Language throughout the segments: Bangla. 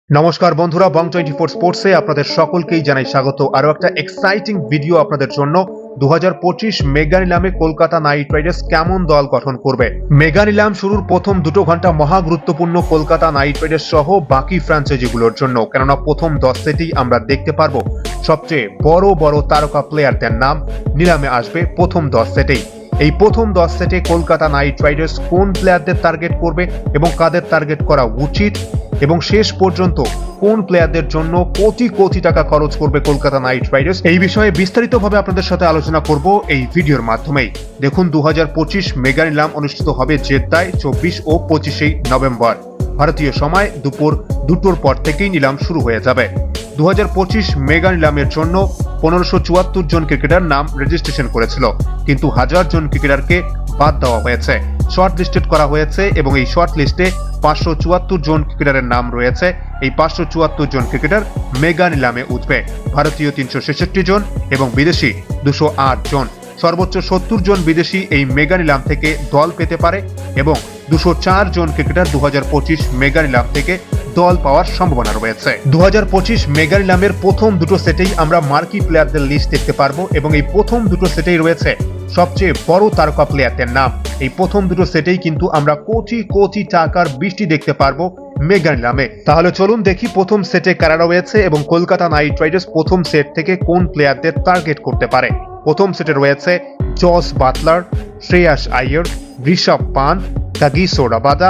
নমস্কার বন্ধুরা, বং 24 স্পোর্টসে আপনাদের সকলকেই জানাই স্বাগত। আরো একটা এক্সাইটিং ভিডিও আপনাদের জন্য। 2025 মেগা নিলামে কলকাতা নাইট রাইডার্স কেমন দল গঠন করবে। মেগা নিলাম শুরুর প্রথম 2 ঘন্টা মহা গুরুত্বপূর্ণ কলকাতা নাইট রাইডার্স সহ বাকি ফ্র্যাঞ্চাইজিগুলোর জন্য, কেননা প্রথম 10 সেটেই আমরা দেখতে পারবো সবচেয়ে বড় বড় তারকা প্লেয়ারদের নাম নিলামে আসবে প্রথম 10 সেটেই। এই প্রথম 10 সেটে কলকাতা নাইট রাইডার্স কোন প্লেয়ারদের টার্গেট করবে এবং কাদের টার্গেট করা উচিত, এবং শেষ পর্যন্ত কোন প্লেয়ারদের জন্য কোটি কোটি টাকা খরচ করবে কলকাতা নাইট রাইডার্স, এই বিষয়ে বিস্তারিতভাবে আপনাদের সাথে আলোচনা করব এই ভিডিওর মাধ্যমেই। দেখুন, 2025 মেগা নিলাম অনুষ্ঠিত হবে জেদ্দায় 24 ও 25 নভেম্বর। ভারতীয় সময় দুপুর 2টোর পর থেকেই নিলাম শুরু হয়ে যাবে। 2025 মেগা নিলামের জন্য 1574 জন ক্রিকেটার নাম রেজিস্ট্রেশন করেছিল, কিন্তু 1000 জন ক্রিকেটারকে বাদ দেওয়া হয়েছে, শর্ট লিস্টেড করা হয়েছে, এবং এই শর্ট লিস্টে 574 জন ক্রিকেটারের নাম রয়েছে। এই 574 জন ক্রিকেটার মেগা নিলামে উঠবে। ভারতীয় 366 জন এবং বিদেশি 208 জন। সর্বোচ্চ 70 জন বিদেশি এই মেগা নিলাম থেকে দল পেতে পারে এবং 204 জন ক্রিকেটার 2025 মেগা নিলাম থেকে দল পাওয়ার সম্ভাবনা রয়েছে। 2025 মেগা নিলামের প্রথম 2টো সেটেই আমরা মার্কি প্লেয়ারদের লিস্ট দেখতে পারবো, এবং এই প্রথম 2টো সেটেই রয়েছে সবচেয়ে বড় তারকা প্লেয়ারদের নাম। এই প্রথম 2টো সেটেই কিন্তু আমরা কোটি কোটি টাকার বৃষ্টি দেখতে পারবো মেগা নিলামে। তাহলে চলুন দেখি প্রথম সেটে কারা রয়েছে এবং কলকাতা নাইট রাইডার্স প্রথম সেট থেকে কোন প্লেয়ারদের টার্গেট করতে পারে। প্রথম সেটে রয়েছে Jos Buttler, Shreyas Iyer, Rishabh Pant, Kagiso Rabada,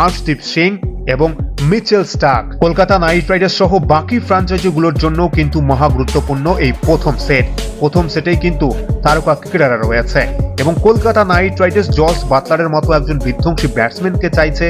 Arshdeep Singh এবং Mitchell Starc. Kolkata night Riders সহ বাকি ফ্র্যাঞ্চাইজিগুলোর জন্য কিন্তু মহা গুরুত্বপূর্ণ এই প্রথম সেট। প্রথম সেটেই কিন্তু তারকা ক্রিকেটাররা রয়েছে, এবং কলকাতা নাইট রাইডার্স জস বাটলারের মতো একজন বিধ্বংসী ব্যাটসম্যানকে চাইছে,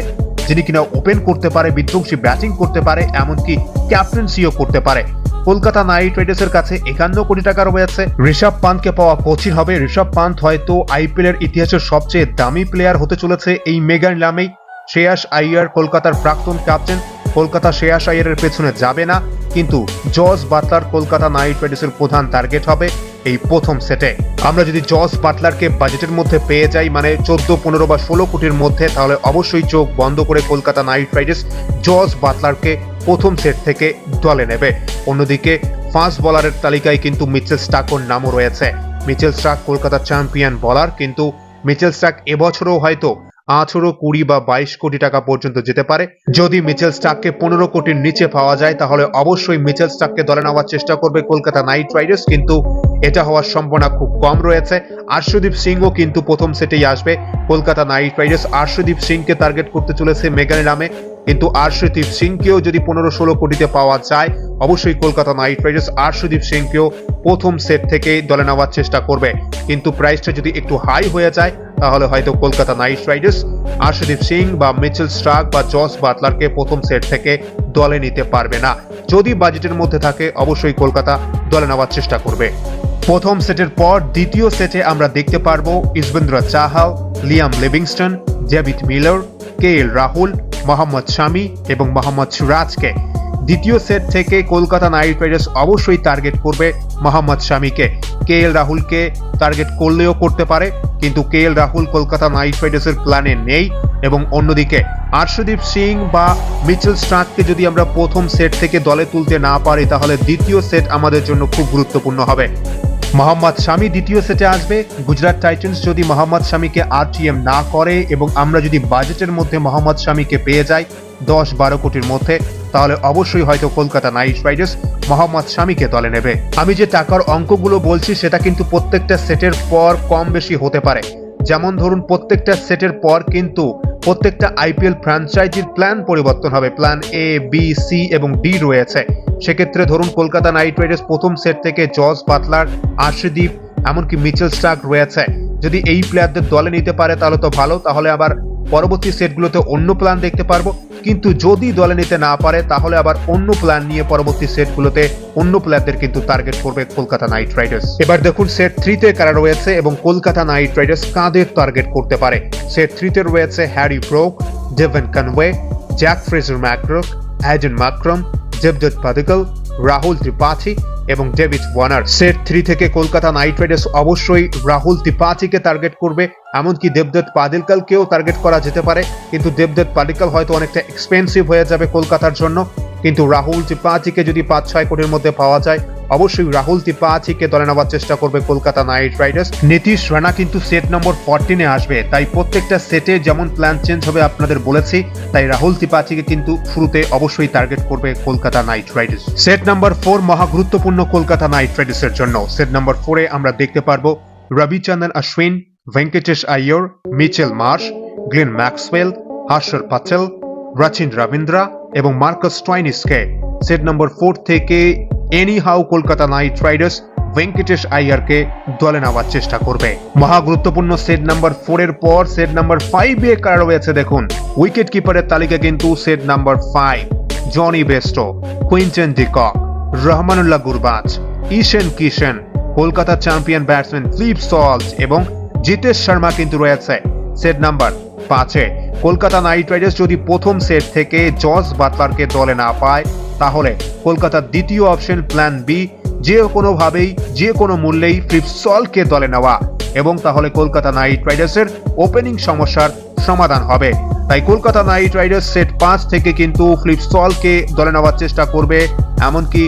যিনি কিনা ওপেন করতে পারে, বিধ্বংসী ব্যাটিং করতে পারে, এমনকি ক্যাপ্টেন্সিও করতে পারে। কলকাতা নাইট রাইডার্সের কাছে 51 কোটি টাকা রয়েছে। ঋষভ পান্থকে পাওয়া কঠিন হবে। ঋষভ পান্থ হয়তো আইপিএল এর ইতিহাসের সবচেয়ে দামি প্লেয়ার হতে চলেছে এই মেগা নিলামেই। শ্রেয়াস আইয়ার কলকাতার প্রাক্তন ক্যাপ্টেন, কলকাতা শ্রেয়াস আইয়ারের পেছনে যাবে না, কিন্তু জস বাটলার কলকাতা নাইট রাইডার্সের প্রধান টার্গেট হবে এই প্রথম সেটে। আমরা যদি জস বাটলারকে বাজেটের মধ্যে পেয়ে যাই, মানে 14, 15 বা 16 কোটির মধ্যে, তাহলে অবশ্যই চোখ বন্ধ করে কলকাতা নাইট রাইডার্স জস বাটলারকে প্রথম সেট থেকে দলে নেবে। অন্যদিকে ফাস্ট বোলারের তালিকায় কিন্তু মিচেল স্টার্কের নামও রয়েছে। Mitchell Starc Kolkata champion bowler, কিন্তু মিচেল স্টার্ক এবছরও হয়তো 18, 20 বা 22 কোটি টাকা পর্যন্ত যেতে পারে। যদি মিচেল স্টার্ককে 15 কোটির নিচে পাওয়া যায়, তাহলে অবশ্যই মিচেল স্টার্ককে দলে নেওয়ার চেষ্টা করবে কলকাতা নাইট রাইডার্স, কিন্তু এটা হওয়ার সম্ভাবনা খুব কম রয়েছে। আর্শদীপ সিংও কিন্তু প্রথম সেটেই আসবে। কলকাতা নাইট রাইডার্স আর্শদীপ সিংকে টার্গেট করতে চলেছে মেগা নিলামে, কিন্তু আর্শদীপ সিংকেও যদি 15-16 কোটিতে পাওয়া যায়, অবশ্যই কলকাতা নাইট রাইডার্স আর্শদীপ সিংকেও প্রথম সেট থেকে দলে নেওয়ার চেষ্টা করবে। কিন্তু প্রাইসটা যদি একটু হাই হয়ে যায়, তাহলে হয়তো কলকাতা নাইট রাইডার্স আর্শদীপ সিং বা মিচেল স্টার্ক বা জস বাটলারকে প্রথম সেট থেকে দলে নিতে পারবে না। যদি বাজেটের মধ্যে থাকে, অবশ্যই কলকাতা দলে নেওয়ার চেষ্টা করবে। প্রথম সেটের পর দ্বিতীয় সেটে আমরা দেখতে পারবো Yuzvendra Chahal, Liam Livingstone, David Miller, KL Rahul, Mohammed Shami এবং মোহাম্মদ সিরাজকে। দ্বিতীয় সেট থেকে কলকাতা নাইট রাইডার্স অবশ্যই টার্গেট করবে মোহাম্মদ শামিকে। কেএল রাহুলকে টার্গেট করলেও করতে পারে, কিন্তু কেএল রাহুল কলকাতা নাইট রাইডার্সের প্ল্যানে নেই। এবং অন্যদিকে আর্শদীপ সিং বা মিচেল স্টার্ককে যদি আমরা প্রথম সেট থেকে দলে তুলতে না পারি, তাহলে দ্বিতীয় সেট আমাদের জন্য খুব গুরুত্বপূর্ণ হবে। মোহাম্মদ শামি দ্বিতীয় সেটে আসবে। গুজরাট টাইটান্স যদি মোহাম্মদ শামিকে আরটিএম না করে এবং আমরা যদি বাজেটের মধ্যে মোহাম্মদ শামিকে পেয়ে যাই 10-12 কোটির মধ্যে, তাহলে অবশ্যই হয়তো কলকাতা নাইট রাইডার্স মোহাম্মদ শামিকে দলে নেবে। আমি যে টাকার অঙ্কগুলো বলছি, সেটা কিন্তু প্রত্যেকটা সেটের পর কম বেশি হতে পারে। যেমন ধরুন, প্রত্যেকটা সেটের পর কিন্তু প্রত্যেকটা আইপিএল ফ্র্যাঞ্চাইজির প্ল্যান পরিবর্তন হবে। প্ল্যান এ, বি, সি এবং ডি রয়েছে। সেক্ষেত্রে ধরুন, কলকাতা নাইট রাইডার্স প্রথম সেট থেকে জস বাটলার, আর্শদীপ, এমনকি মিচেল স্টার্ক রয়েছে। যদি এই প্লেয়ারদের দলে নিতে পারে তাহলে তো ভালো, তাহলে আবার পরবর্তী সেটগুলোতে অন্য প্ল্যান দেখতে পারবো। কিন্তু যদি দলে নিতে না পারে, তাহলে আবার অন্য প্ল্যান নিয়ে পরবর্তী সেটগুলোতে অন্য প্লেয়ারদের কিন্তু টার্গেট করবে কলকাতা নাইট রাইডার্স। এবার দেখুন সেট 3-তে কারা রয়েছে এবং কলকাতা নাইট রাইডার্স কাদের টার্গেট করতে পারে। সেট 3-তে রয়েছে Harry Brook, Devon Conway, Jack Fraser McGurk, Aiden Markram, দেবদত্ত পাদিকল, রাহুল ত্রিপাঠী এবং ডেভিড ওয়ার্নার। সেট 3 থেকে কলকাতা নাইট রাইডার্স অবশ্যই রাহুল ত্রিপাঠীকে টার্গেট করবে। এমনকি দেবদত্ত পাদিক্কালকেও টার্গেট করা যেতে পারে, কিন্তু দেবদত্ত পাদিক্কাল হয়তো অনেকটা এক্সপেন্সিভ হয়ে যাবে কলকাতার জন্য। কিন্তু রাহুল ত্রিপাঠীকে যদি 5-6 কোটির মধ্যে পাওয়া যায়, অবশ্যই রাহুল ত্রিপাঠীকে দলে নেওয়ার চেষ্টা করবে কলকাতা নাইট রাইডার্স। নীতিশ রানা কিন্তু সেট নম্বর 14-এ আসবে, তাই প্রত্যেকটা সেটে যেমন প্ল্যান চেঞ্জ হবে আপনাদের বলেছি, তাই রাহুল ত্রিপাঠীকে কিন্তু শুরুতে অবশ্যই টার্গেট করবে Kolkata night Riders. Set number 4 মহা গুরুত্বপূর্ণ কলকাতা নাইট রাইডার্সের জন্য। সেট নাম্বার 4-এ আমরা দেখতে পারবো Ravichandran Ashwin, Venkatesh Iyer, Mitchell Marsh, Glenn Maxwell, Axar Patel, Rachin Ravindra এবং মার্কাস স্টোয়াইনিসকে। সেট নম্বর 4 থেকে এনিহাউ কলকাতা নাইট রাইডার্স ভেঙ্কটেশ আইয়ারকে দলে নেওয়ার চেষ্টা করবে। মহা গুরুত্বপূর্ণ সেট নাম্বার 4 এর পর সেট নাম্বার 5-এ কারা রয়েছে দেখুন। উইকেট কিপারের তালিকা কিন্তু set number 5 Jonny Bairstow, Quinton de Kock, Rahmanullah Gurbaz, Ishan Kishan, Kolkata champion batsman Philip Salt এবং জিতেশ শর্মা কিন্তু রয়েছে সেট নাম্বার 5-এ। কলকাতা নাইট রাইডার্স যদি প্রথম সেট থেকে জস বাটলারকে দলে না পায়, তাহলে কলকাতার দ্বিতীয় অপশন প্ল্যান বি, যে কোনোভাবেই যে কোনো মূল্যেই ফিলিপ সল্টকে দলে নেওয়া, এবং তাহলে কলকাতা নাইট রাইডার্সের ওপেনিং সমস্যার সমাধান হবে। তাই কলকাতা নাইট রাইডার্স সেট 5 থেকে কিন্তু ফিলিপ সল্টকে দলে নেওয়ার চেষ্টা করবে, এমনকি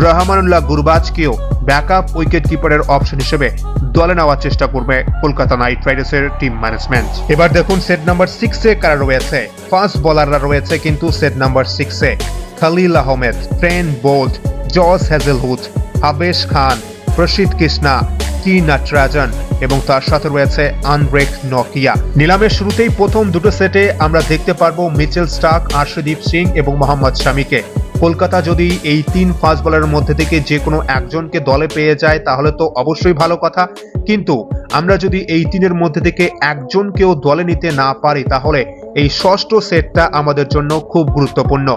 রহমানুল্লাহ গুরবাজকেও ব্যাকআপ উইকেট কিপারের অপশন হিসেবে দলে নেওয়ার চেষ্টা করবে কলকাতা নাইট রাইডার্সের টিম ম্যানেজমেন্ট। এবার দেখুন সেট নাম্বার 6-এ কারা রয়েছে। ফাস্ট বোলাররা রয়েছে কিন্তু সেট নাম্বার 6-এ Khaleel Ahmed, Trent Boult, Josh Hazlewood, Avesh Khan, Prasidh Krishna, টি নটরাজন এবং তার সাথে রয়েছে আনব্রেক নকিয়া। নিলামের শুরুতেই প্রথম দুটো সেটে আমরা দেখতে পারবো মিচেল স্টার্ক, আর্শদীপ সিং এবং মোহাম্মদ শামিকে। কলকাতা যদি এই 3 ফাস্ট বোলারের মধ্যে থেকে যে কোনো একজনকে দলে পেয়ে যায় তাহলে তো অবশ্যই ভালো কথা, কিন্তু আমরা যদি এই 3-এর মধ্যে থেকে একজনকেও দলে নিতে না পারি, তাহলে এই ষষ্ঠ সেটটা আমাদের জন্য খুব গুরুত্বপূর্ণ।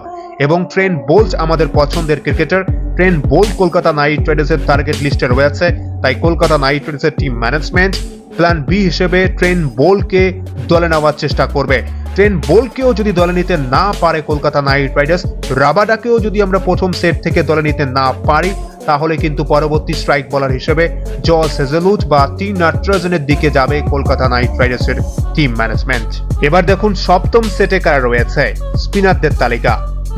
এবং ট্রেন বোল্ট আমাদের পছন্দের cricketer, Trent Boult Kolkata Knight রাইডার্সের টার্গেট লিস্টে রয়েছে, তাই কলকাতা নাইট রাইডার্সের টিম ম্যানেজমেন্ট প্ল্যান বি হিসেবে ট্রেন বোল্টকে দলে নেওয়ার চেষ্টা করবে। ট্রেন বোল্টকেও যদি দলে নিতে না পারে কলকাতা নাইট রাইডার্স, রাবাডাকেও যদি আমরা প্রথম সেট থেকে দলে নিতে না পারি, তাহলে কিন্তু পরবর্তী স্ট্রাইক বোলার হিসেবে জস হ্যাজেলউড বা টি নটরাজনের দিকে যাবে কলকাতা নাইট রাইডার্সের টিম ম্যানেজমেন্ট। এবার দেখুন সপ্তম সেটে কারা রয়েছে। স্পিনারদের তালিকা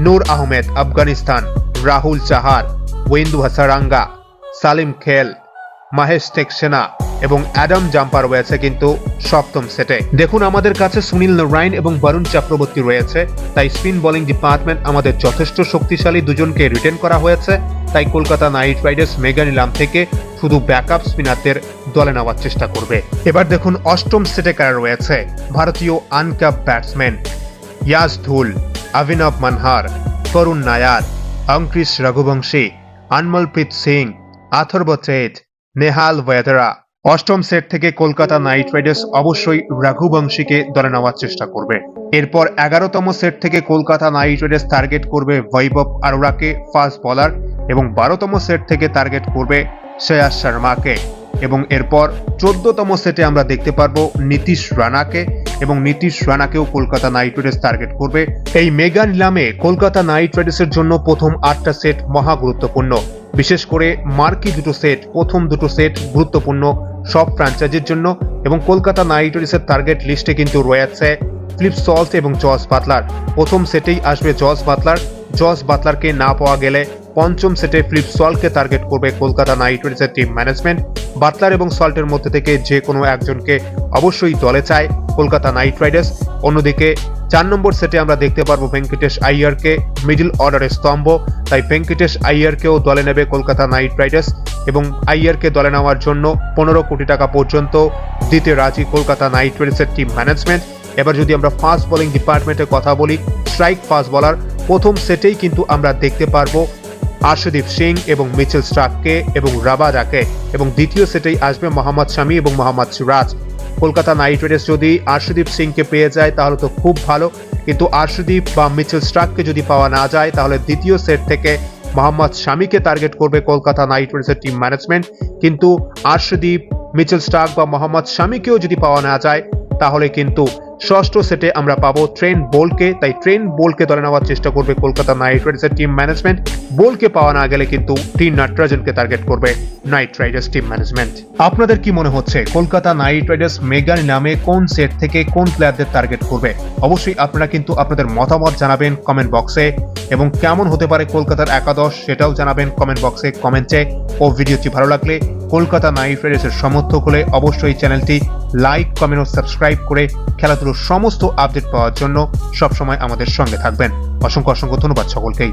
নূর আহমেদ আফগানিস্তান, রাহুল চাহার, ওয়েন্দু হাসারাঙ্গা, সালিম খেল, মাহেশ টেকসেনা এবং অ্যাডাম জাম্পার রয়েছে কিন্তু সপ্তম সেটে। দেখুন আমাদের কাছে সুনীল নারায়ণ এবং বরুণ চক্রবর্তী রয়েছে, তাই স্পিন বোলিং ডিপার্টমেন্ট আমাদের যথেষ্ট শক্তিশালী দুজনকে রিটেন করা হয়েছে। তাই কলকাতা নাইট রাইডার্স মেগা নিলাম থেকে শুধু ব্যাকআপ স্পিনারদের দলে নেওয়ার চেষ্টা করবে। এবার দেখুন অষ্টম সেটে কারা রয়েছে। ভারতীয় আনক্যাপ ব্যাটসম্যান ইয়াজ ধুল, অভিনব মানহার, করুণ নায়ার, অঙ্কৃশ রঘুবংশী, আনমলপ্রীত সিং, আথর্ব চেট, নেহাল ওয়েদারা। অষ্টম সেট থেকে কলকাতা নাইট রাইডার্স অবশ্যই রঘুবংশীকে দলে নেওয়ার চেষ্টা করবে। এরপর 11তম সেট থেকে কলকাতা নাইট রাইডার্স টার্গেট করবে বৈভব আরোরাকে ফাস্ট বোলার, এবং 12তম সেট থেকে টার্গেট করবে শ্রেয়াস শর্মাকে, এবং এরপর 14তম সেটে আমরা দেখতে পারবো নীতিশ রানাকে, এবং নীতিশ রানাকেও কলকাতা নাইট রাইডার্স টার্গেট করবে। এই মেগা নিলামে কলকাতা নাইট রাইডার্সের জন্য প্রথম 8টা সেট মহা গুরুত্বপূর্ণ, বিশেষ করে মার্কি দুটো সেট, প্রথম দুটো সেট গুরুত্বপূর্ণ সব ফ্র্যাঞ্চাইজির জন্য। এবং কলকাতা নাইট রাইডার্সের টার্গেট লিস্টে কিন্তু রয়েছে ফিলিপ সল্ট এবং জস বাটলার। প্রথম সেটেই আসবে জস বাটলার, জস বাটলারকে না পাওয়া গেলে পঞ্চম সেটে ফিলিপ সল্টকে টার্গেট করবে কলকাতা নাইট রাইডার্সের টিম ম্যানেজমেন্ট। বাটলার এবং সল্টের মধ্যে থেকে যে কোনো একজনকে অবশ্যই দলে চায় কলকাতা নাইট রাইডার্স। অন্যদিকে 4 নম্বর সেটে আমরা দেখতে পারবো ভেঙ্কটেশ আইয়ারকে, মিডল অর্ডারের স্তম্ভ, তাই ভেঙ্কটেশ আইয়ারকেও দলে নেবে কলকাতা নাইট রাইডার্স, এবং আইয়ারকে দলে নেওয়ার জন্য 15 কোটি টাকা পর্যন্ত দিতে রাজি কলকাতা নাইট রাইডার্সের টিম ম্যানেজমেন্ট। এবার যদি আমরা ফাস্ট বোলিং ডিপার্টমেন্টের কথা বলি, স্ট্রাইক ফাস্ট বোলার প্রথম সেটেই কিন্তু আমরা দেখতে পারবো আর্শদীপ সিং এবং মিচেল স্টার্ককে এবং রাবাদাকে, এবং দ্বিতীয় সেটেই আসবে মোহাম্মদ শামি এবং মোহাম্মদ সিরাজ। কলকাতা নাইট রাইডার্স যদি আর্শদীপ সিংকে পেয়ে যায় তাহলে তো খুব ভালো, কিন্তু আর্শদীপ বা মিচেল স্টার্ককে যদি পাওয়া না যায় তাহলে দ্বিতীয় সেট থেকে মোহাম্মদ শামিকে টার্গেট করবে কলকাতা নাইট রাইডার্সের টিম ম্যানেজমেন্ট। কিন্তু আর্শদীপ, মিচেল স্টার্ক বা মোহাম্মদ শামিকেও যদি পাওয়া না যায় তাহলে কিন্তু ষষ্ঠ সেটে আমরা পাবো ট্রেন্ট বোল্টকে। তাই ট্রেন্ট বোল্টকে দলে নেওয়ার চেষ্টা করবে কলকাতা নাইট রাইডার্সের টিম ম্যানেজমেন্ট। বোল্টকে পাওয়া না গেলে কিন্তু টি নটরাজনকে টার্গেট করবে নাইট রাইডার্স টিম ম্যানেজমেন্ট। আপনাদের কি মনে হচ্ছে কলকাতা নাইট রাইডার্স মেগা নিলামে কোন সেট থেকে কোন প্লেয়ারদের টার্গেট করবে? অবশ্যই আপনারা কিন্তু আপনাদের মতামত জানাবেন কমেন্ট বক্সে, এবং কেমন হতে পারে কলকাতার একাদশ সেটাও জানাবেন কমেন্ট বক্সে কমেন্টে। ও ভিডিওটি ভালো লাগলে কলকাতা নাইট রাইডার্সের সমর্থক হলে অবশ্যই চ্যানেলটি লাইক, কমেন্ট ও সাবস্ক্রাইব করে খেলাধুলোর সমস্ত আপডেট পাওয়ার জন্য সবসময় আমাদের সঙ্গে থাকবেন। অসংখ্য ধন্যবাদ সকলকেই।